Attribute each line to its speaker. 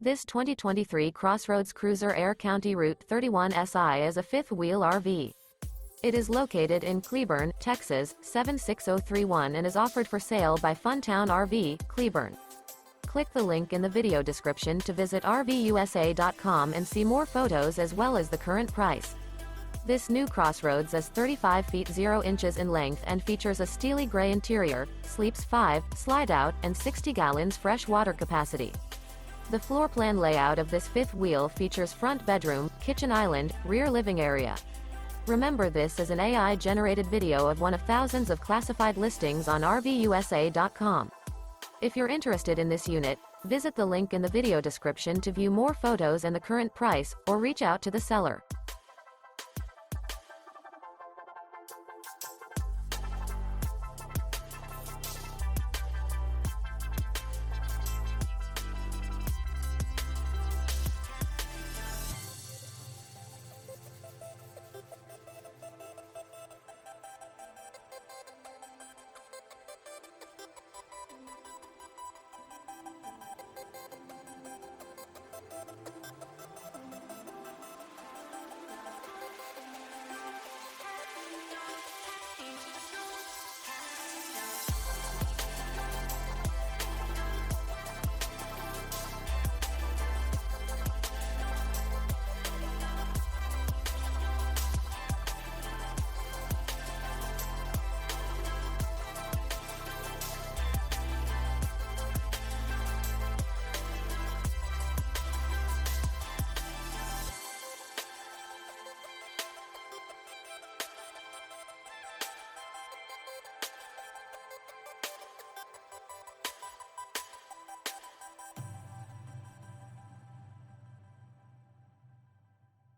Speaker 1: This 2023 CrossRoads Cruiser Aire CR31SI is a fifth-wheel RV. It is located in Cleburne, Texas, 76031 and is offered for sale by Funtown RV, Cleburne. Click the link in the video description to visit RVUSA.com and see more photos as well as the current price. This new CrossRoads is 35 feet 0 inches in length and features a steely gray interior, sleeps 5, Slideout, and 60 gallons fresh water capacity. The floor plan layout of this fifth wheel features front bedroom, kitchen island, rear living area. Remember, this is an AI-generated video of one of thousands of classified listings on RVUSA.com. If you're interested in this unit, visit the link in the video description to view more photos and the current price, or reach out to the seller.